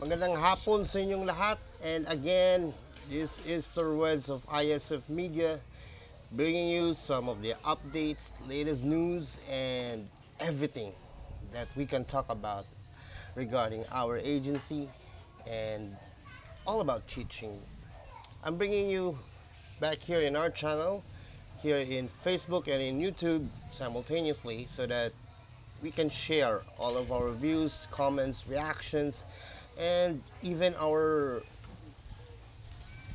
Magandang hapon sa inyong lahat. And again, this is Sir Weds of ISF Media bringing you some of the updates, latest news, and everything that we can talk about regarding our agency and all about teaching. I'm bringing you back here in our channel, here in Facebook and in YouTube simultaneously so that we can share all of our views, comments, reactions, and even our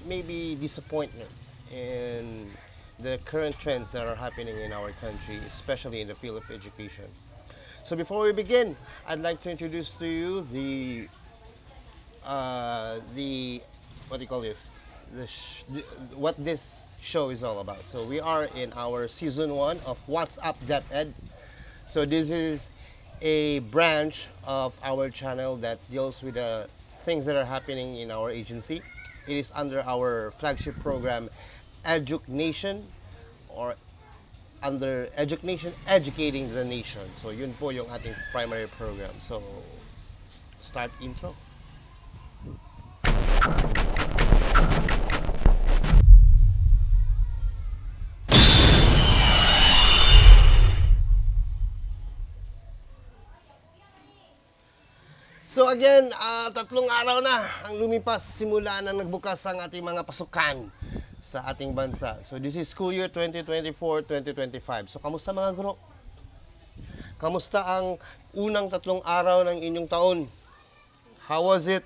maybe disappointments in the current trends that are happening in our country, especially in the field of education. So before we begin, I'd like to introduce to you the what do you call this? What this show is all about. So we are in our season 1 of What's Up DepEd. So this is a branch of our channel that deals with the things that are happening in our agency. It is under our flagship program, EducNation, or under EducNation, Educating the Nation. So yun po yung ating primary program. So start intro. So again, tatlong araw na ang lumipas simula na nagbukas ang ating mga pasukan sa ating bansa. So this is school year 2024-2025. So kamusta mga guro? Kamusta ang unang tatlong araw ng inyong taon? How was it?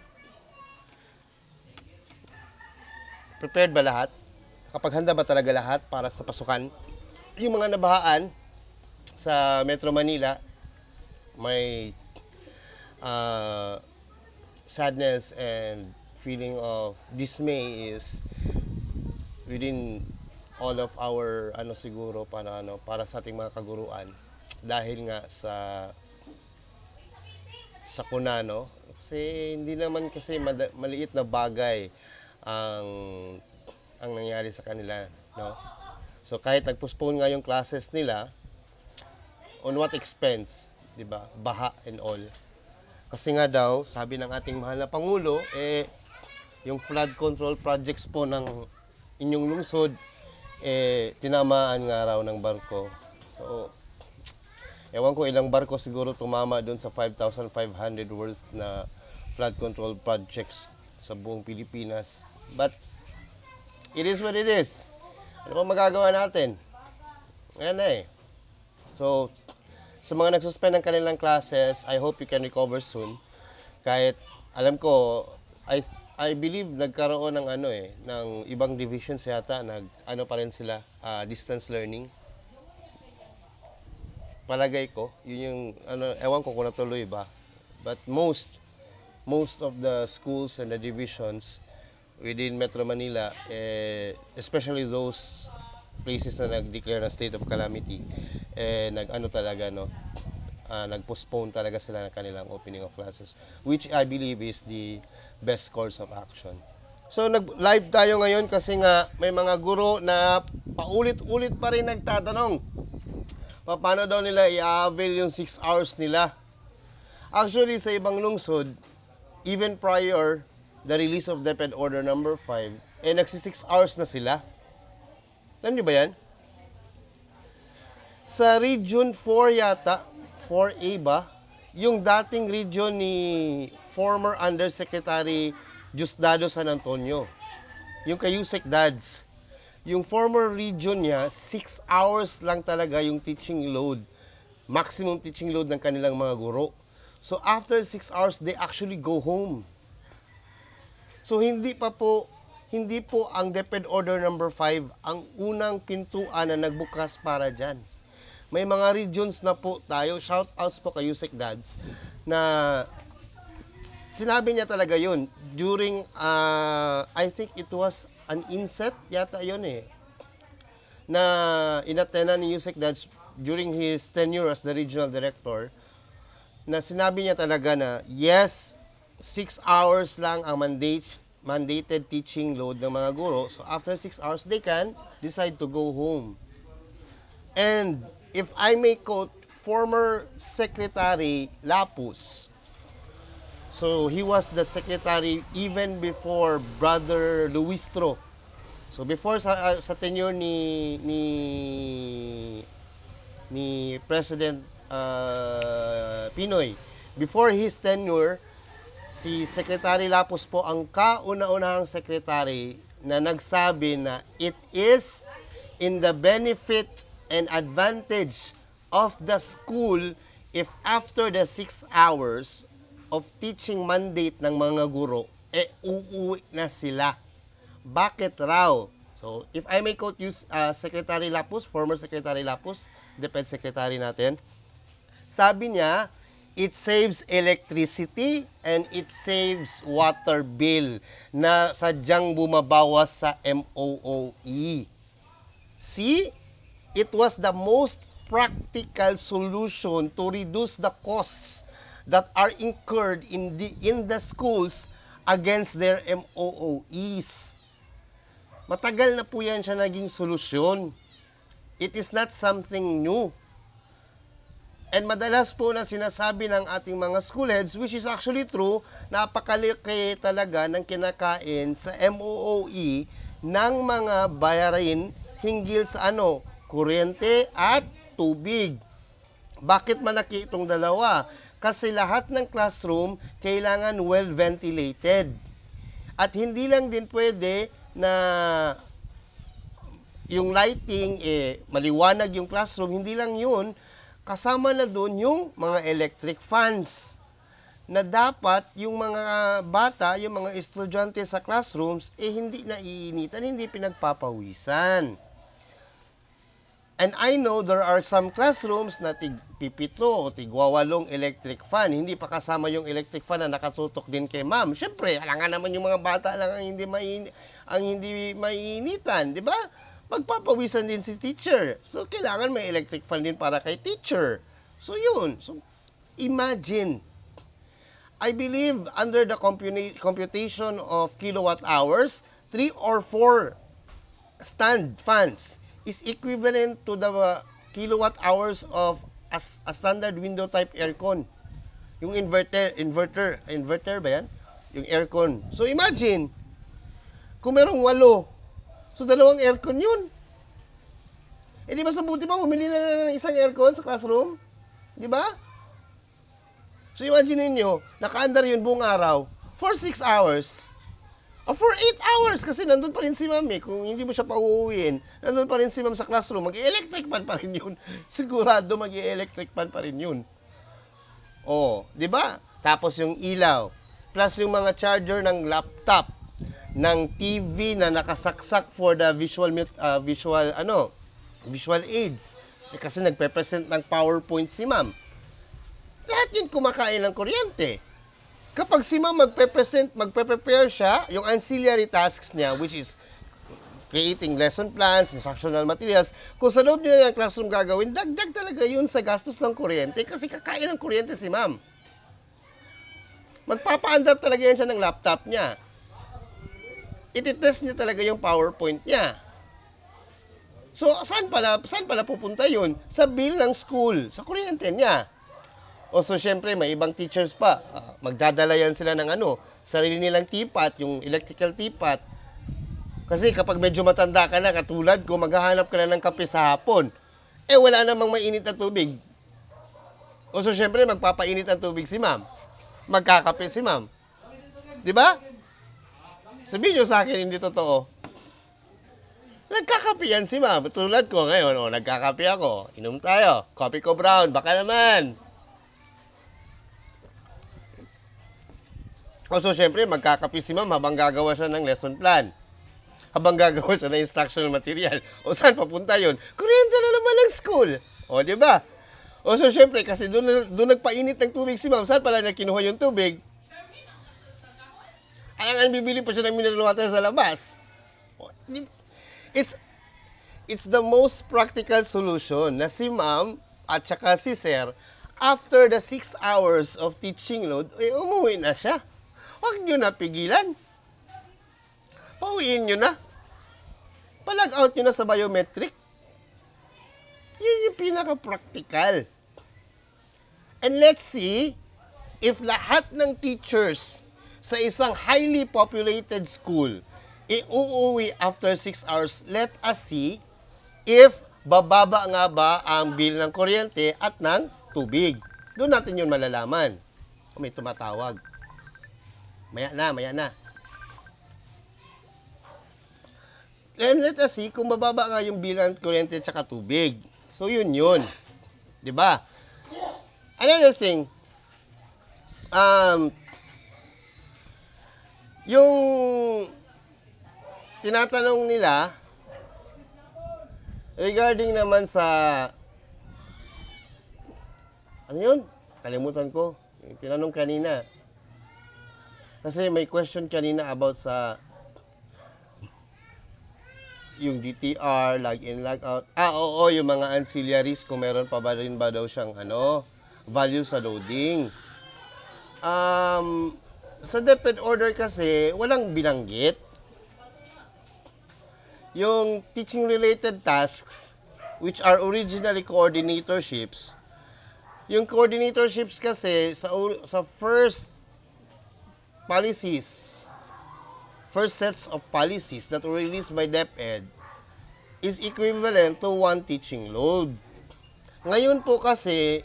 Prepared ba lahat? Handa ba talaga lahat para sa pasukan? Yung mga nabahaan sa Metro Manila, may sadness and feeling of dismay is within all of our siguro para sa ating mga kaguruan dahil nga sa kunano kasi hindi naman kasi maliit na bagay ang nangyari sa kanila, no? So kahit nag-postpone nga yung classes nila, on what expense, 'di ba? Baha and all. Kasi nga daw, sabi ng ating mahal na Pangulo, yung flood control projects po ng inyong lungsod, tinamaan nga raw ng barko. So, ewan ko ilang barko siguro tumama doon sa 5,500 worth na flood control projects sa buong Pilipinas. But, it is what it is. Ano pa magagawa natin? Ayan na eh. So, sa mga nagsuspend ng kanilang classes, I hope you can recover soon. Kahit alam ko, I believe nagkaroon ng ng ibang divisions yata, pa rin sila, distance learning. Palagay ko, yun yung ewan ko kung natuloy ba. But most of the schools and the divisions within Metro Manila, especially those places na nag-declare na state of calamity, nag-postpone talaga sila ng kanilang opening of classes, which I believe is the best course of action. So nag-live tayo ngayon kasi nga may mga guro na paulit-ulit pa rin nagtatanong paano daw nila i-avail yung 6 hours nila. Actually, sa ibang lungsod, even prior the release of DepEd Order number 5, nagsi-6 hours na sila. Alam niyo ba yan? Sa Region 4 yata, 4A ba? Yung dating region ni former Undersecretary Diosdado San Antonio. Yung kay Yusek Dads. Yung former region niya, 6 hours lang talaga yung teaching load. Maximum teaching load ng kanilang mga guro. So after 6 hours, they actually go home. So hindi po ang DepEd Order number 5 ang unang pintuan na nagbukas para dyan. May mga regions na po tayo, shoutouts po kay Yusek Dads, na sinabi niya talaga yun. During, I think it was an inset, yata yun na inattena ni Yusek Dads during his tenure as the regional director, na sinabi niya talaga na, yes, 6 hours lang ang mandated teaching load ng mga guro. So after 6 hours, they can decide to go home. And if I may quote former Secretary Lapus, So he was the secretary even before Brother Luistro. So before sa tenure ni President Pinoy, before his tenure, si Secretary Lapus po ang kauna-unahang secretary na nagsabi na it is in the benefit and advantage of the school if after the 6 hours of teaching mandate ng mga guro, uuwi na sila. Bakit raw? So, if I may quote you, Secretary Lapus, former Secretary Lapus, Defense Secretary natin, sabi niya, it saves electricity and it saves water bill na sadyang bumabawas sa MOOE. See, it was the most practical solution to reduce the costs that are incurred in the schools against their MOOEs. Matagal na po yan siya naging solusyon. It is not something new. And madalas po na sinasabi ng ating mga school heads, which is actually true, napakalaki talaga ng kinakain sa MOOE ng mga bayarin hinggil sa kuryente at tubig. Bakit malaki itong dalawa? Kasi lahat ng classroom kailangan well ventilated. At hindi lang din pwede na yung lighting, maliwanag yung classroom, hindi lang yun, kasama na doon yung mga electric fans na dapat yung mga bata, yung mga estudyante sa classrooms, hindi naiinitan, hindi pinagpapawisan. And I know there are some classrooms na tig-pipito o tig-wawalong electric fan. Hindi pa kasama yung electric fan na nakatutok din kay ma'am. Siyempre, alangan naman yung mga bata lang ang hindi maiinitan, di ba? Magpapawisan din si teacher. So, kailangan may electric fan din para kay teacher. So, yun. So, imagine. I believe under the computation of kilowatt hours, 3 or 4 stand fans is equivalent to the kilowatt hours of a standard window type aircon. Yung inverter ba yan? Yung aircon. So, imagine, kung merong 8, so, 2 aircon yun. Di ba mabuti pa, bumili na ng isang aircon sa classroom? Di ba? So, imagine niyo, nakaandar yun buong araw for 6 hours. O for 8 hours, kasi nandun pa rin si ma'am Kung hindi mo siya pauuwiin, nandun pa rin si ma'am sa classroom, mag-electric fan pa rin yun. Sigurado mag-electric fan pa rin yun. Di ba? Tapos yung ilaw, plus yung mga charger ng laptop, ng TV na nakasaksak for the visual aids. Kasi nagpe-present ng PowerPoint si ma'am. Lahat yun kumakain ng kuryente. Kapag si ma'am magpe-prepare siya, yung ancillary tasks niya, which is creating lesson plans, instructional materials, kung sa loob niya ng classroom gagawin, dagdag talaga yun sa gastos ng kuryente kasi kakain ng kuryente si ma'am. Magpapaandar talaga yan siya ng laptop niya. Ititest niya talaga yung PowerPoint niya. So, saan pala pupunta yun? Sa bill ng school, sa kuryente niya. So, syempre, may ibang teachers pa. Magdadala yan sila ng sarili nilang teapot, yung electrical teapot. Kasi kapag medyo matanda ka na, katulad ko, maghahanap ka na ng kape sa hapon. Wala namang mainit na tubig. So, syempre, magpapainit ang tubig si ma'am. Magkakape si ma'am. Di ba? Sabihin nyo sa akin, hindi totoo. Nagkakape yan si ma'am. Tulad ko ngayon, nagkakape ako. Inom tayo. Coffee ko brown. Baka naman. So, syempre, magkakape si ma'am habang gagawa siya ng lesson plan. Habang gagawa siya ng instructional material. Saan papunta yun? Kuryente na naman ng school. Di ba? So, syempre, kasi doon nagpainit ng tubig si ma'am. Saan pala niya kinuha yung tubig? Alangan bibili pa siya ng mineral water sa labas. It's the most practical solution na si ma'am at saka si sir, after the 6 hours of teaching load, umuwi na siya. Huwag nyo na pigilan. Pauwiin nyo na. Palag out nyo na sa biometric. Yun yung pinaka-practical. And let's see if lahat ng teachers sa isang highly populated school uuwi after 6 hours, let us see if bababa nga ba ang bill ng kuryente at ng tubig. Doon natin yun malalaman. May tumatawag. Maya na. And let us see kung bababa nga yung bill ng kuryente at saka tubig. So yun. 'Di ba? Another thing, yung tinatanong nila regarding naman sa ano yun? Kalimutan ko. Yung tinanong kanina. Kasi may question kanina about sa yung DTR, log-in, log-out. Oo, yung mga ancillaries, kung meron pa ba rin ba daw siyang value sa loading. Sa DepEd order kasi, walang binanggit. Yung teaching-related tasks, which are originally coordinatorships, yung coordinatorships kasi, sa first sets of policies that were released by DepEd is equivalent to 1 teaching load. Ngayon po kasi,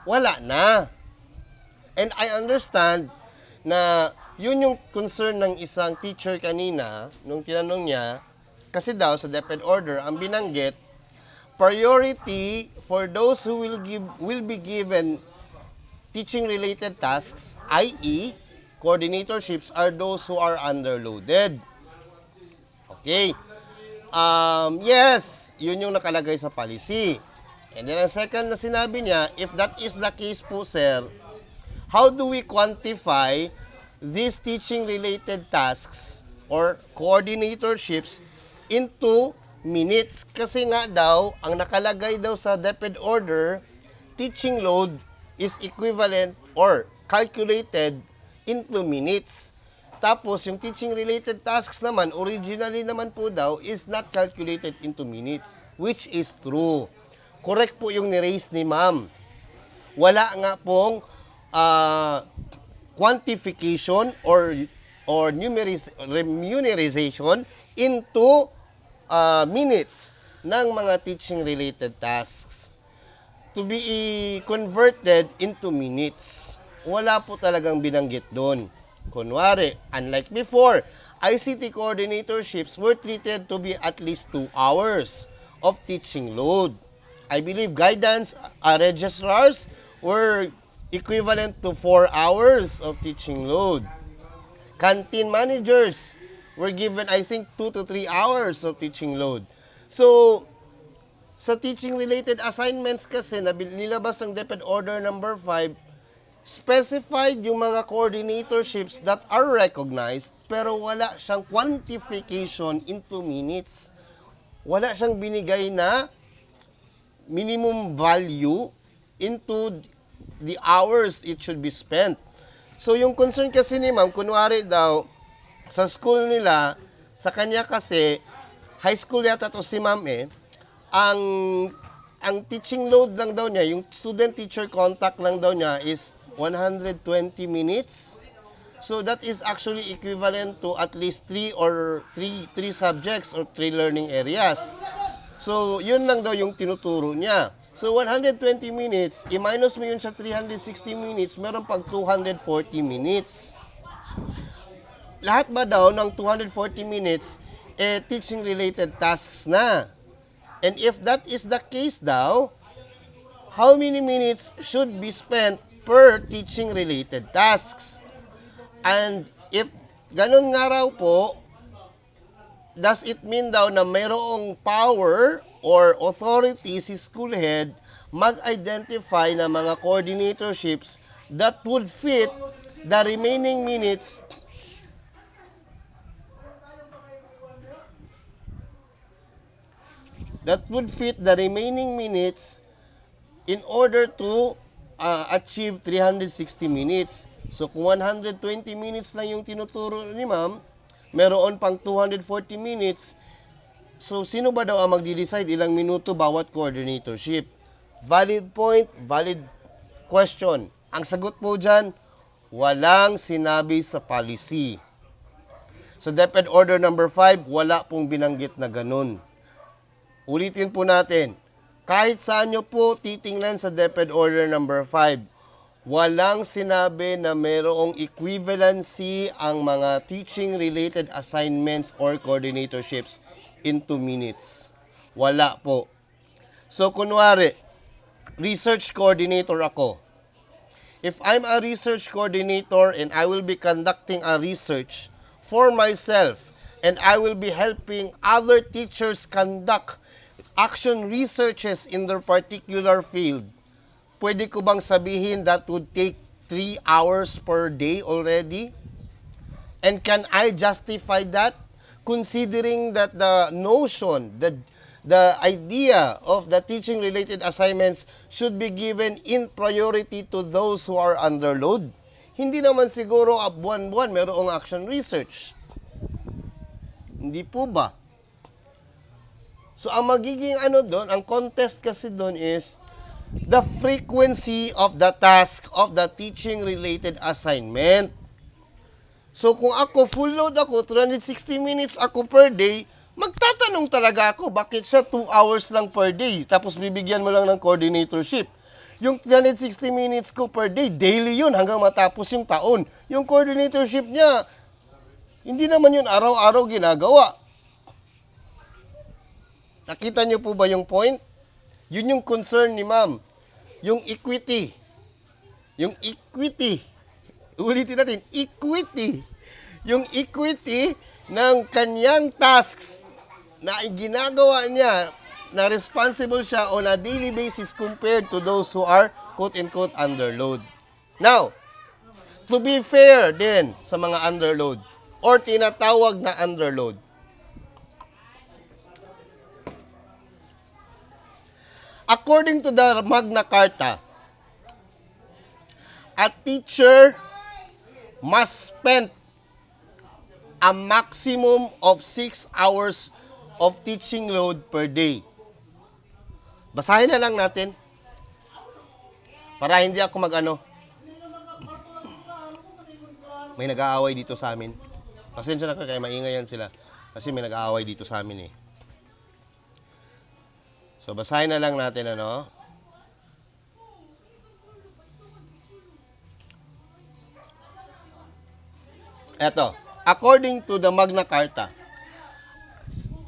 wala na. And I understand na yun yung concern ng isang teacher kanina, nung tinanong niya, kasi daw sa DepEd order, ang binanggit, priority for those who will be given teaching-related tasks, i.e., coordinatorships, are those who are underloaded. Okay. Yes, yun yung nakalagay sa policy. And then ang second na sinabi niya, if that is the case po, sir, how do we quantify these teaching-related tasks or coordinatorships into minutes? Kasi nga daw, ang nakalagay daw sa DepEd order, teaching load is equivalent or calculated into minutes. Tapos, yung teaching-related tasks naman, originally naman po daw, is not calculated into minutes, which is true. Correct po yung ni-raise ni ma'am. Wala nga pong quantification or remunerization into minutes ng mga teaching-related tasks to be converted into minutes. Wala po talagang binanggit doon. Kunwari, unlike before, ICT coordinatorships were treated to be at least 2 hours of teaching load. I believe guidance registrars were equivalent to 4 hours of teaching load. Canteen managers were given, I think, 2 to 3 hours of teaching load. So, sa teaching-related assignments kasi, nilabas ng DepEd Order number 5, specified yung mga coordinatorships that are recognized, pero wala siyang quantification into minutes. Wala siyang binigay na minimum value into the hours it should be spent. So, yung concern kasi ni ma'am, kunwari daw, sa school nila, sa kanya kasi, high school yata to si ma'am ang teaching load lang daw niya, yung student-teacher contact lang daw niya is 120 minutes. So, that is actually equivalent to at least 3 subjects or 3 learning areas. So, yun lang daw yung tinuturo niya. So, 120 minutes, i-minus mo yun sa 360 minutes, meron pag 240 minutes. Lahat ba daw ng 240 minutes, teaching-related tasks na? And if that is the case daw, how many minutes should be spent per teaching-related tasks? And if ganun nga raw po, does it mean daw na mayroong power or authority si school head mag-identify ng mga coordinatorships that would fit the remaining minutes in order to achieve 360 minutes. So, kung 120 minutes lang yung tinuturo ni ma'am, meron pang 240 minutes. So, sino ba daw ang magdi-decide ilang minuto bawat coordinatorship? Valid point, valid question. Ang sagot po dyan, walang sinabi sa policy. So DepEd Order number 5, wala pong binanggit na ganun. Ulitin po natin, kahit saan nyo po titingnan sa DepEd Order number 5, walang sinabi na mayroong equivalency ang mga teaching-related assignments or coordinatorships into minutes. Wala po. So, kunwari, research coordinator ako. If I'm a research coordinator and I will be conducting a research for myself and I will be helping other teachers conduct action researches in their particular field, pwede ko bang sabihin that would take 3 hours per day already? And can I justify that? Considering that the notion, the idea of the teaching-related assignments should be given in priority to those who are under load. Hindi naman siguro buwan-buwan mayroong action research. Hindi po ba? So, ang magiging doon, ang contest kasi doon is the frequency of the task of the teaching-related assignment. So, kung ako, full load ako, 360 minutes ako per day, magtatanong talaga ako, bakit siya 2 hours lang per day, tapos bibigyan mo lang ng coordinatorship. Yung 360 minutes ko per day, daily yun, hanggang matapos yung taon. Yung coordinatorship niya, hindi naman yun araw-araw ginagawa. Nakita niyo po ba yung point? Yun yung concern ni ma'am. Yung equity. Yung equity. Ulitin natin, equity. Yung equity ng kanyang tasks na ginagawa niya, na responsible siya on a daily basis compared to those who are quote-unquote underload. Now, to be fair din sa mga underload or tinatawag na underload, according to the Magna Carta, a teacher must spend a maximum of 6 hours of teaching load per day. Basahin na lang natin para hindi ako may nag-aaway dito sa amin. Pasensya na kayo, kaya maingay yan sila. Kasi may nag-aaway dito sa amin eh. So, basahin na lang natin Eto, according to the Magna Carta,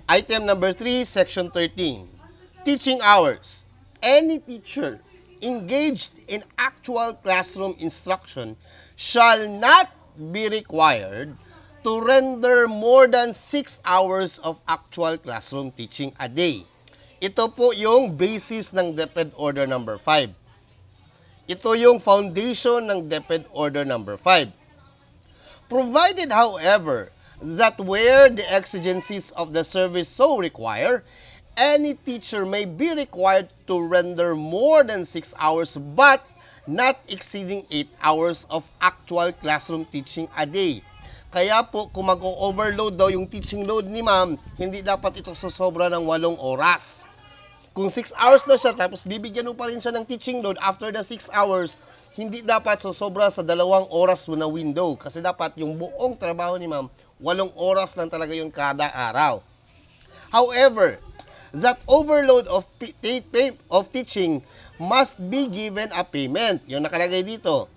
item number 3, section 13, teaching hours. Any teacher engaged in actual classroom instruction shall not be required to render more than 6 hours of actual classroom teaching a day. Ito po yung basis ng DepEd Order number 5. Ito yung foundation ng DepEd Order number 5. Provided, however, that where the exigencies of the service so require, any teacher may be required to render more than 6 hours but not exceeding 8 hours of actual classroom teaching a day. Kaya po, kung mag-overload daw yung teaching load ni ma'am, hindi dapat ito sosobra ng 8 oras. Kung 6 hours na siya, tapos bibigyan mo pa rin siya ng teaching load after the 6 hours, hindi dapat sosobra sa 2 oras na window. Kasi dapat yung buong trabaho ni ma'am, 8 oras lang talaga yun kada araw. However, that overload of teaching must be given a payment. Yung nakalagay dito.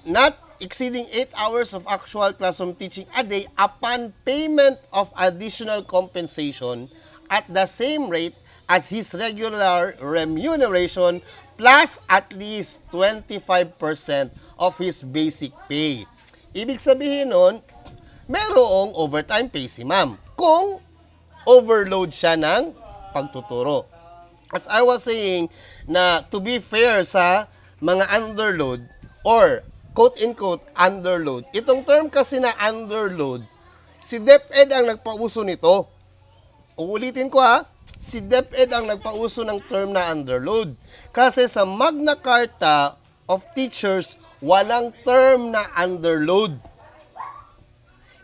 Not exceeding 8 hours of actual classroom teaching a day upon payment of additional compensation at the same rate as his regular remuneration plus at least 25% of his basic pay. Ibig sabihin nun, merong overtime pay si ma'am kung overload siya ng pagtuturo. As I was saying, na to be fair sa mga underload or quote-unquote underload, itong term kasi na underload, si DepEd ang nagpauso nito. Uulitin ko si DepEd ang nagpauso ng term na underload. Kasi sa Magna Carta of Teachers, walang term na underload.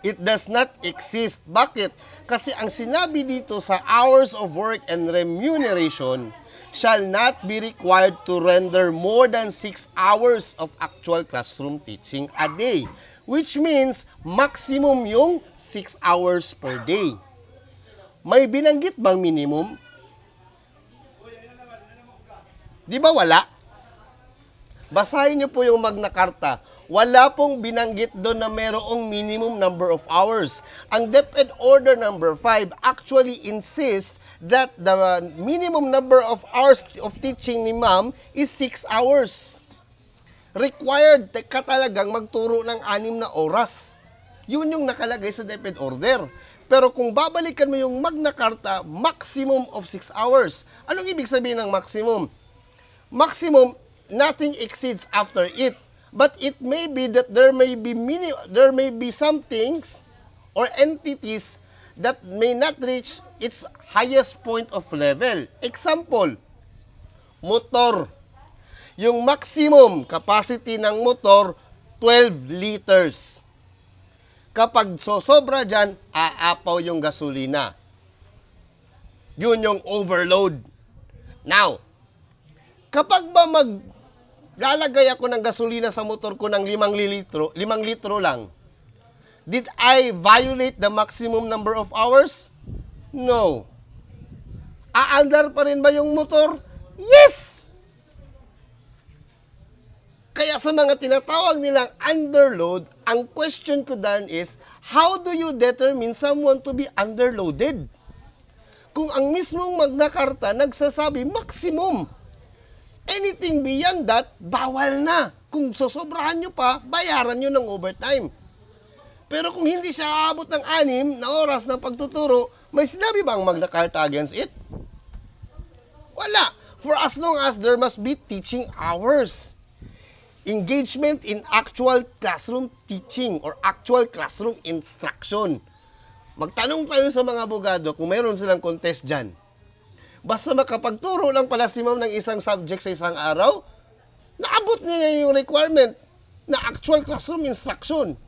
It does not exist. Bakit? Kasi ang sinabi dito sa hours of work and remuneration shall not be required to render more than 6 hours of actual classroom teaching a day. Which means, maximum yung 6 hours per day. May binanggit bang minimum? Di ba wala? Basahin niyo po yung Magna Carta. Wala pong binanggit doon na merong minimum number of hours. Ang DepEd Order number 5 actually insists that the minimum number of hours of teaching ni ma'am is 6 hours. Required ka talagang magturo ng 6 na oras. Yun yung nakalagay sa DepEd Order. Pero kung babalikan mo yung Magna Carta, maximum of 6 hours. Anong ibig sabihin ng maximum? Maximum, nothing exceeds after it. But it may be that there may be some things or entities that may not reach its highest point of level. Example, motor. Yung maximum capacity ng motor, 12 liters. Kapag sosobra dyan, aapaw yung gasolina. Yun yung overload. Now, kapag ba lalagay ako ng gasolina sa motor ko ng 5 litro lang, did I violate the maximum number of hours? No. Aandar pa rin ba yung motor? Yes! Kaya sa mga tinatawag nilang underload, ang question ko dan is, how do you determine someone to be underloaded? Kung ang mismong Magna Carta nagsasabi maximum, anything beyond that, bawal na. Kung sosobrahan nyo pa, bayaran nyo ng overtime. Pero kung hindi siya aabot ng 6 na oras ng pagtuturo, may sinabi ba ang Magna Carta against it? Wala. For as long as there must be teaching hours. Engagement in actual classroom teaching or actual classroom instruction. Magtanong tayo sa mga abogado kung mayroon silang contest dyan. Basta makapagturo lang pala si ma'am ng isang subject sa isang araw, naabot niya yung requirement na actual classroom instruction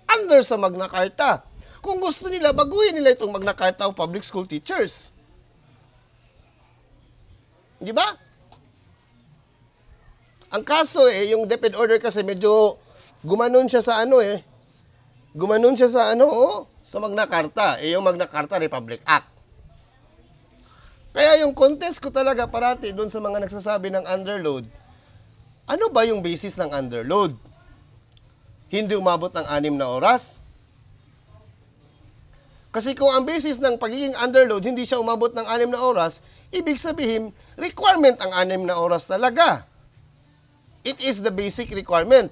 under sa Magna Carta. Kung gusto nila, baguhin nila itong Magna Carta of Public School Teachers. Di ba? Ang kaso yung DepEd Order kasi medyo gumanon siya sa Gumanon siya sa sa Magna Carta. Yung Magna Carta Republic Act. Kaya yung contest ko talaga parati doon sa mga nagsasabi ng underload. Ano ba yung basis ng underload? Hindi umabot ng 6 na oras? Kasi kung ang basis ng pagiging underload, hindi siya umabot ng 6 na oras, ibig sabihin, requirement ang 6 na oras talaga. It is the basic requirement.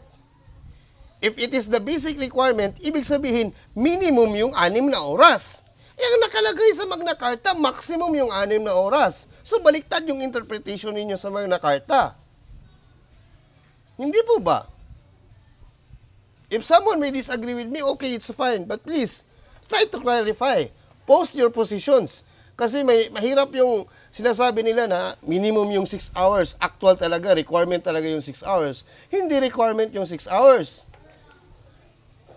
If it is the basic requirement, ibig sabihin, minimum yung 6 na oras. Yung nakalagay sa Magna Carta, maximum yung 6 na oras. So, baliktad yung interpretation ninyo sa Magna Carta. Hindi po ba? If someone may disagree with me, okay, it's fine. But please, try to clarify. Post your positions. Kasi mahirap yung sinasabi nila na minimum yung 6 hours. Actual talaga, requirement talaga yung 6 hours. Hindi requirement yung 6 hours.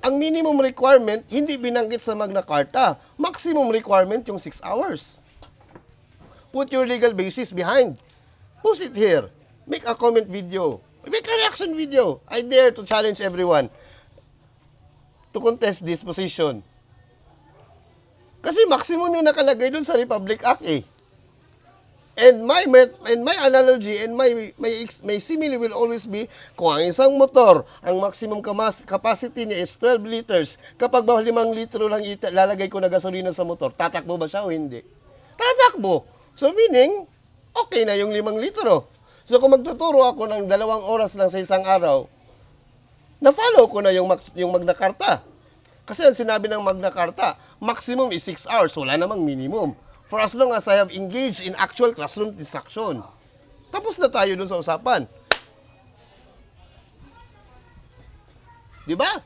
Ang minimum requirement, hindi binanggit sa Magna Carta. Maximum requirement yung 6 hours. Put your legal basis behind. Post it here. Make a comment video. Make a reaction video. I dare to challenge everyone to contest this position. Kasi maximum yung nakalagay dun sa Republic Act And my analogy and my simile will always be, kung ang isang motor, ang maximum capacity niya is 12 liters, kapag ba 5 litro lang ilalagay ko na gasolina sa motor, tatakbo ba siya o hindi? Tatakbo. So meaning, okay na yung 5 litro. So kung magtuturo ako ng 2 oras lang sa isang araw, na-follow ko na yung Magna Carta. Kasi ang sinabi ng Magna Carta, maximum is 6 hours, wala namang minimum. For as long as I have engaged in actual classroom instruction. Tapos na tayo dun sa usapan. Di ba?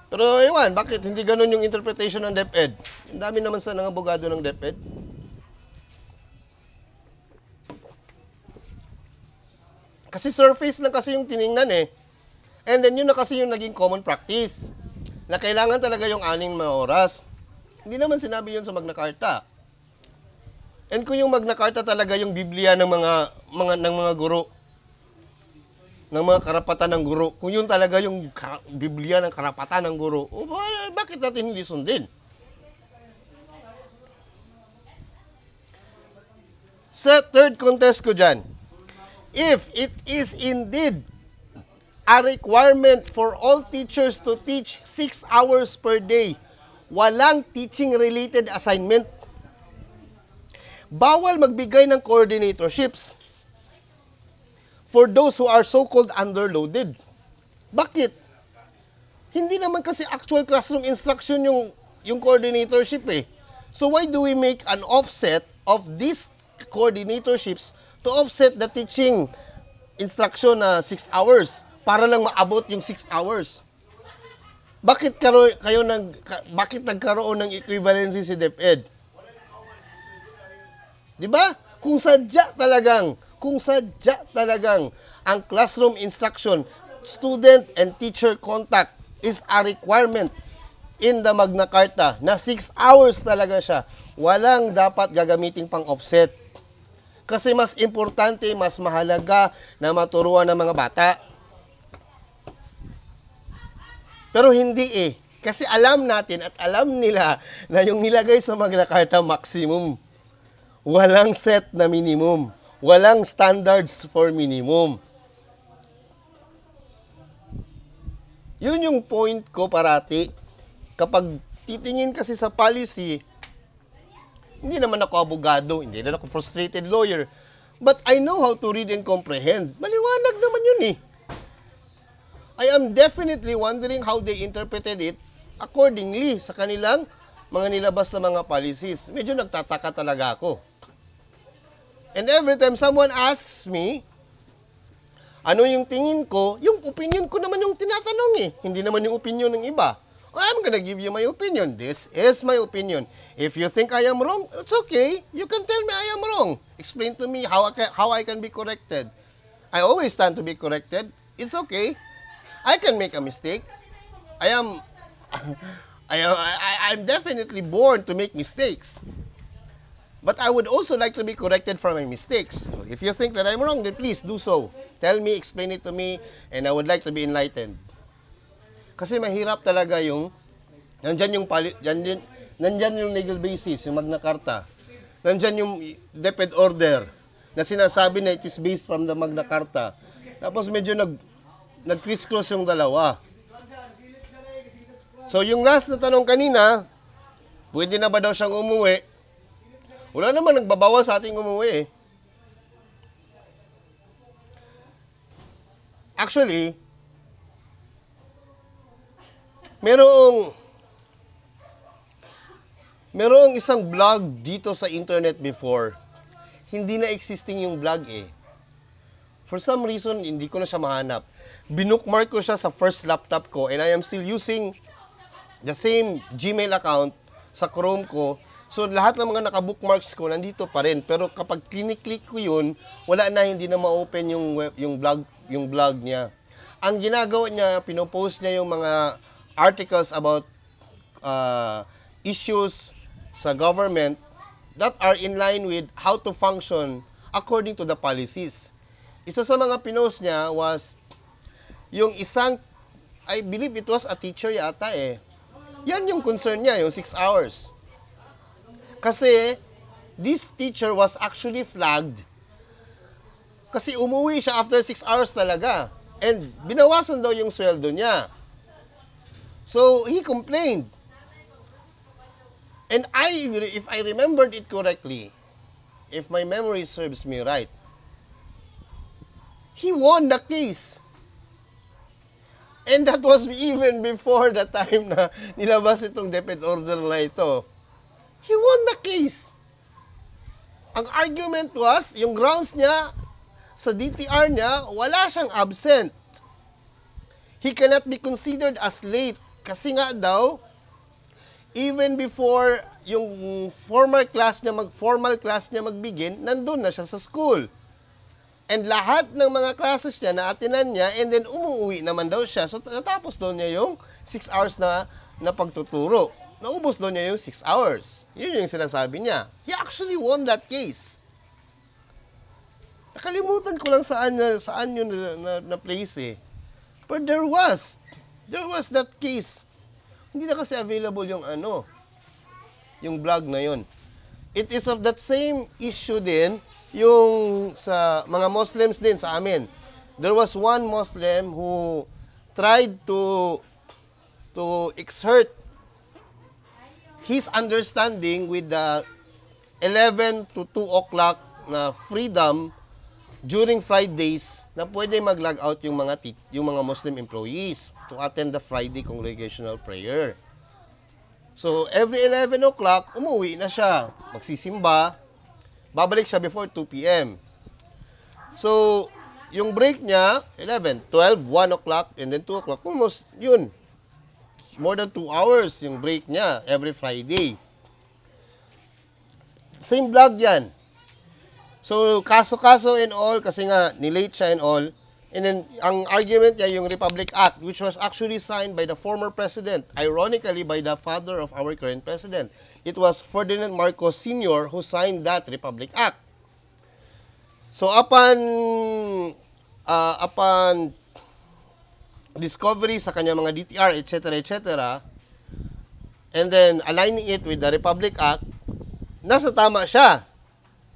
Pero ewan, bakit hindi ganun yung interpretation ng DepEd? Ang dami naman sa ng abogado ng DepEd. Kasi surface lang kasi yung tiningnan And then yun na kasi yung naging common practice na kailangan talaga yung 6 na oras. Hindi naman sinabi yun sa Magna Carta. And kung yung Magna Carta talaga yung Biblia ng mga guro, ng mga karapatan ng guro, kung yun talaga yung Biblia ng karapatan ng guro, bakit natin hindi sundin? Sa third contest ko dyan, if it is indeed a requirement for all teachers to teach 6 hours per day, walang teaching-related assignment, bawal magbigay ng coordinatorships for those who are so-called underloaded. Bakit? Hindi naman kasi actual classroom instruction yung coordinatorship eh. So why do we make an offset of these coordinatorships to offset the teaching instruction na 6 hours para lang maabot yung 6 hours? Bakit nagkaroon ng equivalency si DepEd? 'Di ba? Kung sadya talagang ang classroom instruction, student and teacher contact is a requirement in the Magna Carta na 6 hours talaga siya, walang dapat gagamiting pang offset. Kasi mas importante, mas mahalaga na maturuan ng mga bata. Pero hindi eh. Kasi alam natin at alam nila na yung nilagay sa Magna Carta maximum. Walang set na minimum. Walang standards for minimum. Yun yung point ko parati. Kapag titingin kasi sa policy, hindi naman ako abogado, hindi naman ako frustrated lawyer. But I know how to read and comprehend. Maliwanag naman yun eh. I am definitely wondering how they interpreted it accordingly sa kanilang mga nilabas na mga policies. Medyo nagtataka talaga ako. And every time someone asks me, ano yung tingin ko, yung opinion ko naman yung tinatanong eh. Hindi naman yung opinion ng iba. I'm gonna give you my opinion. This is my opinion. If you think I am wrong, it's okay. You can tell me I am wrong. Explain to me how I can be corrected. I always stand to be corrected. It's okay. I can make a mistake. I'm definitely born to make mistakes. But I would also like to be corrected for my mistakes. So if you think that I'm wrong, then please do so. Tell me, explain it to me, and I would like to be enlightened. Kasi mahirap talaga yung nandyan yung legal basis, yung Magna Carta. Nandyan yung DepEd order na sinasabi na it is based from the Magna Carta. Tapos medyo nag-criss-cross yung dalawa. So yung last na tanong kanina, pwede na ba daw siyang umuwi? Wala naman nagbabawas sa ating umuwi eh. Actually, merong isang blog dito sa internet before. Hindi na existing yung blog eh. For some reason, hindi ko na siya mahanap. Binookmark ko siya sa first laptop ko and I am still using the same Gmail account sa Chrome ko. So, lahat ng mga naka-bookmarks ko nandito pa rin. Pero kapag click ko yun, wala na, hindi na ma-open yung blog niya. Ang ginagawa niya, pinopost niya yung mga articles about issues sa government that are in line with how to function according to the policies. Isa sa mga pinost niya was yung isang, I believe it was a teacher yata eh. Yan yung concern niya, yung 6 hours. Kasi this teacher was actually flagged kasi umuwi siya after 6 hours talaga. And binawasan daw yung sweldo niya. So, he complained. And if I remembered it correctly, if my memory serves me right, he won the case. And that was even before the time na nilabas itong DepEd order na ito. He won the case. Ang argument was, yung grounds niya, sa DTR niya, wala siyang absent. He cannot be considered as late. Kasi nga daw, even before yung formal class niya magbigin, nandun na siya sa school. And lahat ng mga classes niya na atinan niya, and then umuwi naman daw siya. So natapos daw niya yung 6 hours na pagtuturo. Naubos daw niya yung 6 hours. Yun yung sinasabi niya. He actually won that case. Nakalimutan ko lang saan yun na place eh. But there was that case. Hindi na kasi available yung blog na yun. It is of that same issue din, yung sa mga Muslims din sa amin. There was one Muslim who tried to exert his understanding with the 11 to 2 o'clock na freedom during Fridays na pwede mag-log out yung mga Muslim employees to attend the Friday congregational prayer. So, every 11 o'clock, umuwi na siya. Magsisimba. Babalik siya before 2 p.m. So, yung break niya, 11, 12, 1 o'clock, and then 2 o'clock. Almost, yun. More than 2 hours yung break niya every Friday. Same vlog yan. So, kaso-kaso and all, kasi nga, nilate siya and all. And then, ang argument niya, yung Republic Act, which was actually signed by the former president, ironically, by the father of our current president. It was Ferdinand Marcos Sr. who signed that Republic Act. So, upon discovery sa kanya mga DTR, etc., etc., and then aligning it with the Republic Act, nasa tama siya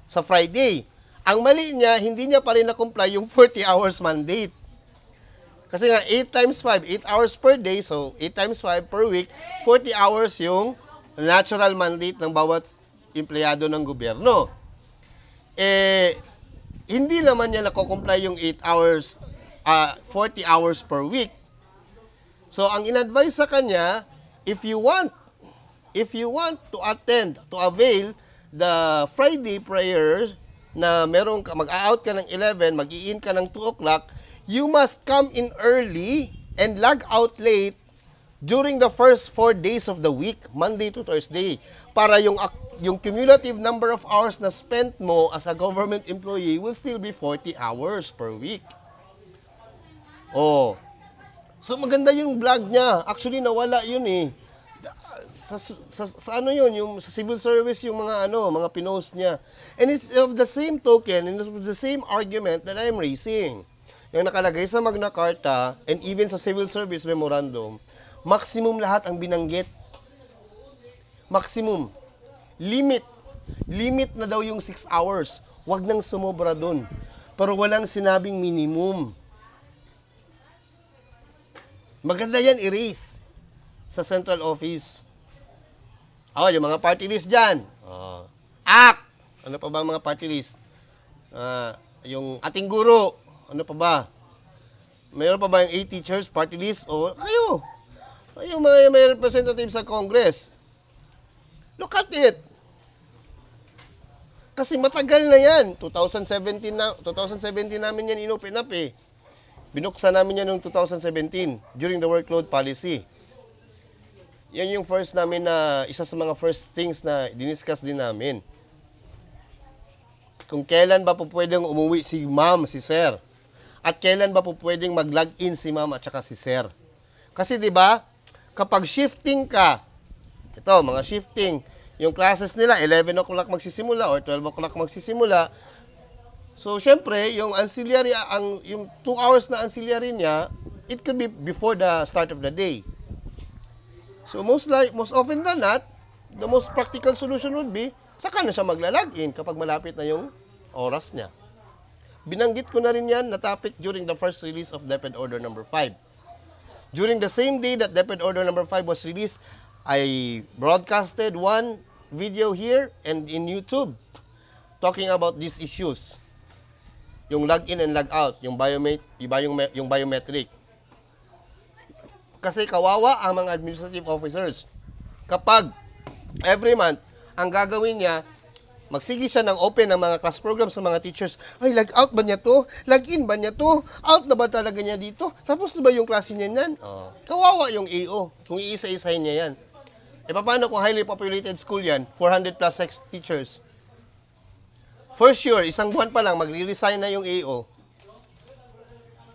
sa Friday. Ang mali niya, hindi niya pa rin na-comply yung 40 hours mandate. Kasi nga, 8 times 5, 8 hours per day, so 8 times 5 per week, 40 hours yung natural mandate ng bawat empleyado ng gobyerno. Hindi naman niya na-comply yung 8 hours, 40 hours per week. So, ang in-advise sa kanya, if you want to attend, to avail the Friday prayers na mag-out ka ng 11, mag-i-in ka ng 2 o'clock, you must come in early and log out late during the first 4 days of the week, Monday to Thursday, para yung cumulative number of hours na spent mo as a government employee will still be 40 hours per week. Oh. So maganda yung vlog niya. Actually nawala yun eh. Sa ano yun, yung sa civil service yung mga pinost niya. And it's of the same token and it's of the same argument that I'm raising. Yung nakalagay sa Magna Carta and even sa civil service memorandum, maximum lahat ang binanggit. Maximum. Limit na daw yung 6 hours. Huwag nang sumobra dun. Pero walang sinabing minimum. Maganda yan erase sa central office. Yung mga party list dyan. ACT! Ano pa ba mga party list? Yung ating guro. Ano pa ba? Mayroon pa ba yung 8 teachers party list? Kayo. Yung mga may representative sa Congress. Look at it. Kasi matagal na yan. 2017 namin yan inopen up eh. Binuksan namin yan noong 2017 during the workload policy. Yan yung first namin isa sa mga first things na diniscuss din namin. Kung kailan ba po pwedeng umuwi si ma'am, si sir. At kailan ba po pwedeng mag-log-in si ma'am at saka si sir. Kasi 'di ba, kapag shifting ka, ito, mga shifting, yung classes nila 11 o'clock magsisimula or 12 o'clock magsisimula. So, syempre, yung ancillary, yung 2 hours na ancillary niya, it could be before the start of the day. So, most often than not, the most practical solution would be, saka na siya magla-login kapag malapit na yung oras niya. Binanggit ko na rin yan na topic during the first release of DepEd Order No. 5. During the same day that DepEd Order No. 5 was released, I broadcasted one video here and in YouTube talking about these issues. Yung log-in and log-out, yung biometric. Kasi kawawa ang mga administrative officers. Kapag every month, ang gagawin niya, magsige siya ng open ng mga class programs sa mga teachers. Ay, log-out ba niya to? Log-in ba niya to? Out na ba talaga niya dito? Tapos na ba yung klase niya yan? Kawawa yung AO kung iisa-isahin niya yan. Paano kung highly populated school yan? 400 plus teachers. For sure, isang buwan pa lang, magre-resign na yung AO.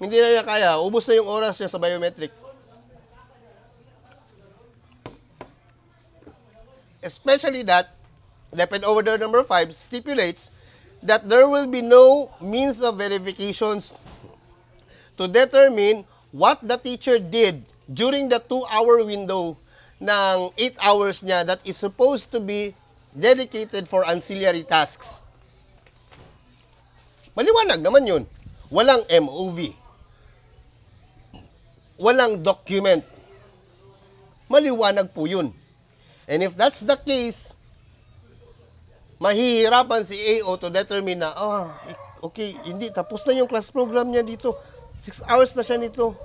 Hindi na niya kaya, ubos na yung oras niya sa biometric. Especially that, DepEd Order number 5 stipulates that there will be no means of verifications to determine what the teacher did during the 2-hour window ng 8 hours niya that is supposed to be dedicated for ancillary tasks. Maliwanag naman yun. Walang MOV. Walang document. Maliwanag po yun. And if that's the case, mahihirapan si AO to determine na, okay, hindi, tapos na yung class program niya dito. 6 hours na siya nito.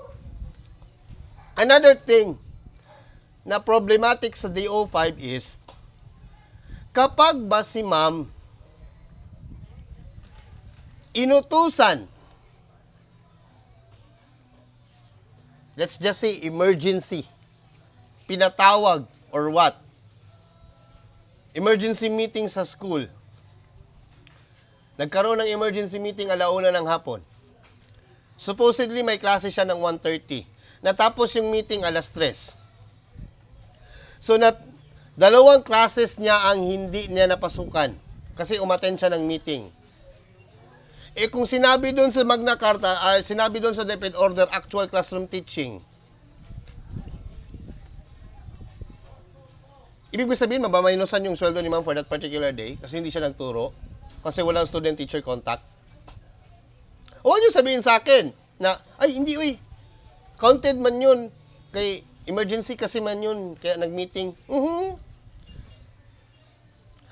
Another thing na problematic sa DO5 is, kapag ba si ma'am inutusan, let's just say emergency, pinatawag or what, emergency meeting sa school, nagkaroon ng emergency meeting 1:00 ng hapon, supposedly may klase siya ng 1:30, natapos yung meeting 3:00. So, dalawang classes niya ang hindi niya napasukan kasi umattend siya ng meeting. Kung sinabi doon sa Magna Carta, sinabi doon sa DepEd Order, actual classroom teaching, ibig sabihin, mabamainusan yung sweldo ni ma'am for that particular day kasi hindi siya nagturo, kasi walang student-teacher contact. Huwag niyo sabihin sa akin na, ay, hindi, counted man yun, kay emergency kasi man yun, kaya nag-meeting.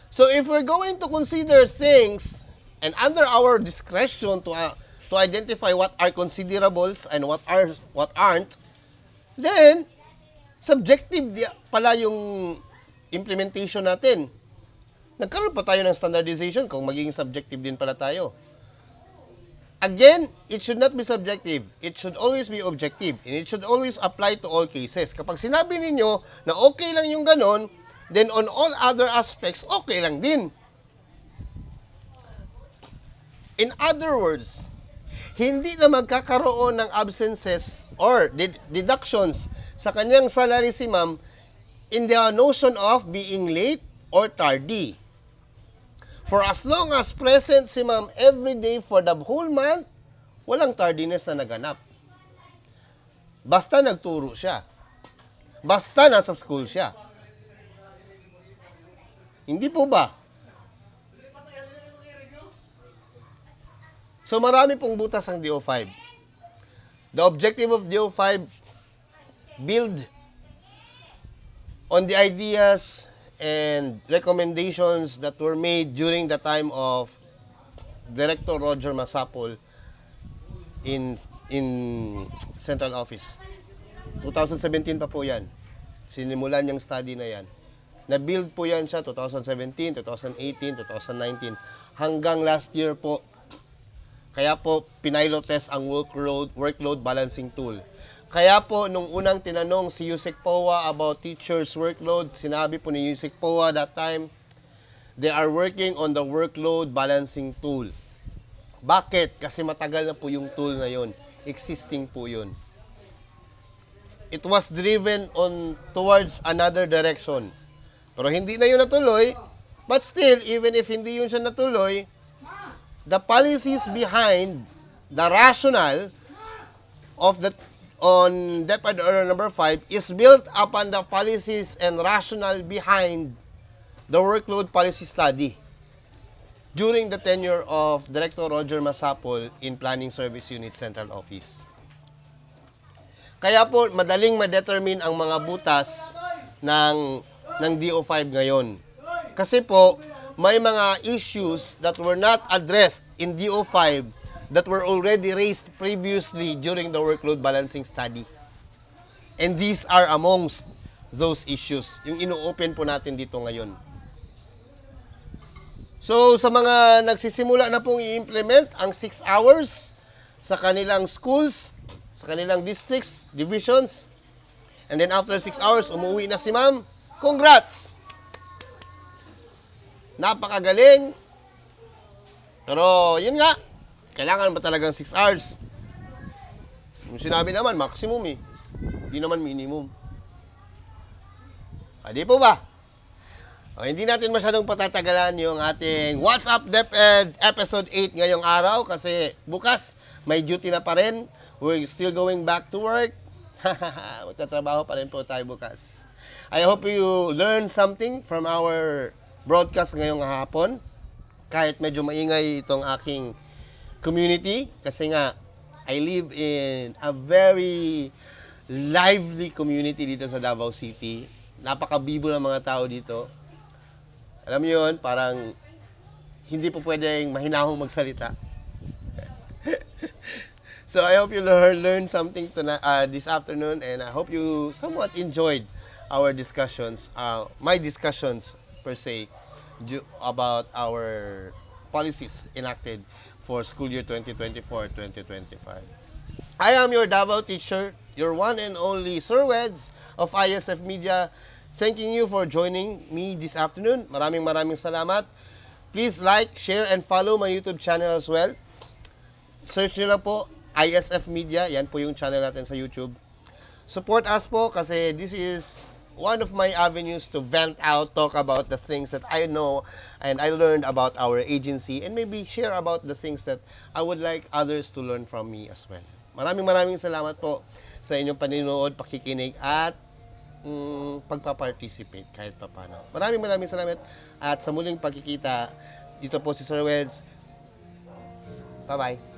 So, if we're going to consider things and under our discretion to identify what are considerables and what aren't, then subjective pala yung implementation natin. Nagkaroon pa tayo ng standardization kung magiging subjective din pala tayo. Again, it should not be subjective. It should always be objective. And it should always apply to all cases. Kapag sinabi ninyo na okay lang yung ganon, then on all other aspects, okay lang din. In other words, hindi na magkakaroon ng absences or deductions sa kanyang salary si ma'am in the notion of being late or tardy. For as long as present si ma'am every day for the whole month, walang tardiness na naganap. Basta nagturo siya. Basta nasa school siya. Hindi po ba? So marami pong butas ang DO5. The objective of DO5, build on the ideas and recommendations that were made during the time of Director Roger Masapol in Central Office. 2017 pa po yan. Sinimulan yung study na yan. Na-build po yan siya 2017, 2018, 2019. Hanggang last year po. Kaya po, pinilot test ang workload balancing tool. Kaya po, nung unang tinanong si Yusek Powa about teachers' workload, sinabi po ni Yusek Powa that time, they are working on the workload balancing tool. Bakit? Kasi matagal na po yung tool na yon. Existing po yun. It was driven towards another direction. Pero hindi na yun natuloy. But still, even if hindi yun siya natuloy, the policies behind the rationale of on DepEd Order number 5 is built upon the policies and rationale behind the workload policy study during the tenure of Director Roger Masapol in Planning Service Unit Central Office. Kaya po, madaling ma-determine ang mga butas ng DO5 ngayon. Kasi po, may mga issues that were not addressed in DO5 that were already raised previously during the workload balancing study. And these are amongst those issues, yung ino-open po natin dito ngayon. So, sa mga nagsisimula na pong i-implement ang 6 hours sa kanilang schools, sa kanilang districts, divisions, and then after 6 hours, umuwi na si ma'am, congrats! Napakagaling. Pero, yun nga, kailangan ba talagang 6 hours? Yung sinabi naman, maximum eh. Hindi naman minimum. Di po ba? Hindi natin masyadong patatagalan yung ating What's Up DepEd Episode 8 ngayong araw kasi bukas may duty na pa rin. We're still going back to work. Magtatrabaho pa rin po tayo bukas. I hope you learn something from our broadcast ngayong hapon. Kahit medyo maingay itong aking community kasi nga I live in a very lively community dito sa Davao City. Napakabibo ng mga tao dito. Alam niyo yun, parang hindi po pwedeng mahinahong magsalita. So I hope you learn something this afternoon and I hope you somewhat enjoyed our discussions, my discussions per se, about our policies enacted for school year 2024-2025. I am your Davao teacher, your one and only Sir Weds of ISF Media. Thanking you for joining me this afternoon. Maraming salamat. Please like, share, and follow my YouTube channel as well. Search nyo lang po, ISF Media. Yan po yung channel natin sa YouTube. Support us po kasi this is one of my avenues to vent out, talk about the things that I know and I learned about our agency and maybe share about the things that I would like others to learn from me as well. Maraming salamat po sa inyong paninood, pakikinig at pagpa-participate kahit papano. Maraming salamat at sa muling pagkikita, dito po si Sir Weds. Bye-bye.